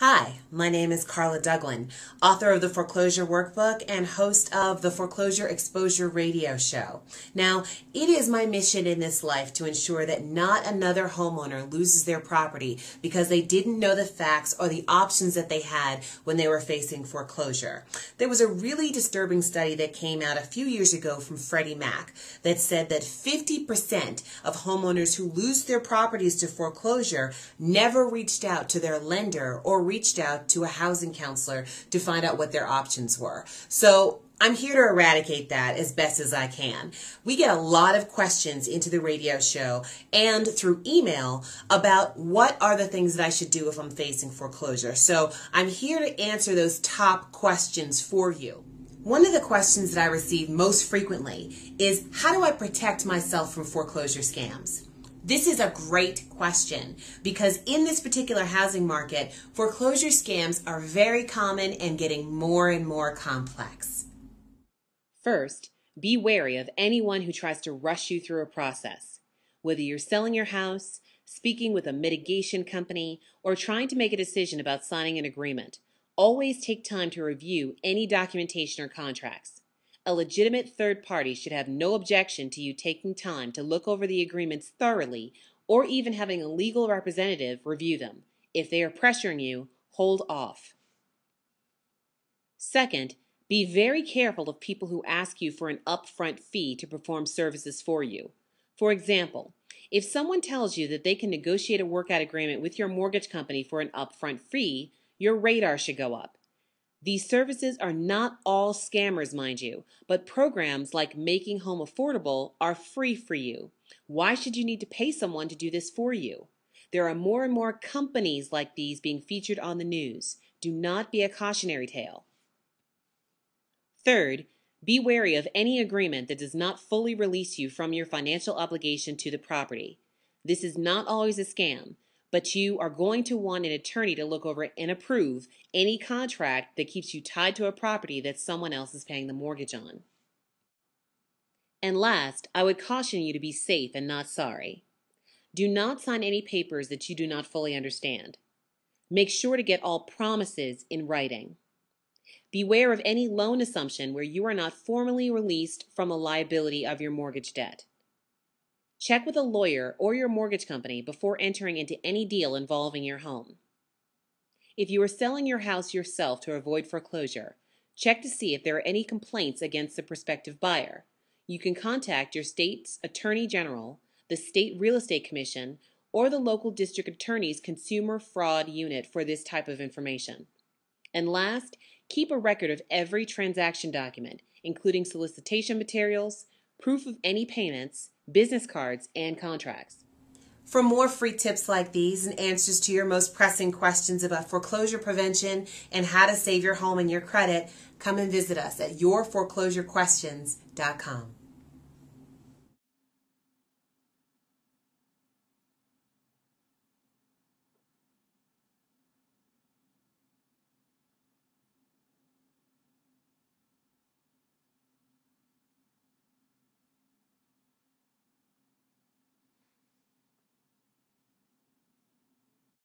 Hi, my name is Carla Duglin, author of the Foreclosure Workbook and host of the Foreclosure Exposure radio show. Now, it is my mission in this life to ensure that not another homeowner loses their property because they didn't know the facts or the options that they had when they were facing foreclosure. There was a really disturbing study that came out a few years ago from Freddie Mac that said that 50% of homeowners who lose their properties to foreclosure never reached out to their lender or reached out to a housing counselor to find out what their options were. So I'm here to eradicate that as best as I can. We get a lot of questions into the radio show and through email about what are the things that I should do if I'm facing foreclosure. So I'm here to answer those top questions for you. One of the questions that I receive most frequently is, how do I protect myself from foreclosure scams? This is a great question because in this particular housing market, foreclosure scams are very common and getting more and more complex. First, be wary of anyone who tries to rush you through a process. Whether you're selling your house, speaking with a mitigation company, or trying to make a decision about signing an agreement, always take time to review any documentation or contracts. A legitimate third party should have no objection to you taking time to look over the agreements thoroughly or even having a legal representative review them. If they are pressuring you, hold off. Second, be very careful of people who ask you for an upfront fee to perform services for you. For example, if someone tells you that they can negotiate a workout agreement with your mortgage company for an upfront fee, your radar should go up. These services are not all scammers, mind you, but programs like Making Home Affordable are free for you. Why should you need to pay someone to do this for you? There are more and more companies like these being featured on the news. Do not be a cautionary tale. Third, be wary of any agreement that does not fully release you from your financial obligation to the property. This is not always a scam, but you are going to want an attorney to look over and approve any contract that keeps you tied to a property that someone else is paying the mortgage on. And last, I would caution you to be safe and not sorry. Do not sign any papers that you do not fully understand. Make sure to get all promises in writing. Beware of any loan assumption where you are not formally released from the liability of your mortgage debt. Check with a lawyer or your mortgage company before entering into any deal involving your home. If you are selling your house yourself to avoid foreclosure, check to see if there are any complaints against the prospective buyer. You can contact your state's attorney general, the state real estate commission, or the local district attorney's consumer fraud unit for this type of information. And last, keep a record of every transaction document, including solicitation materials, proof of any payments, business cards, and contracts. For more free tips like these and answers to your most pressing questions about foreclosure prevention and how to save your home and your credit, come and visit us at yourforeclosurequestions.com.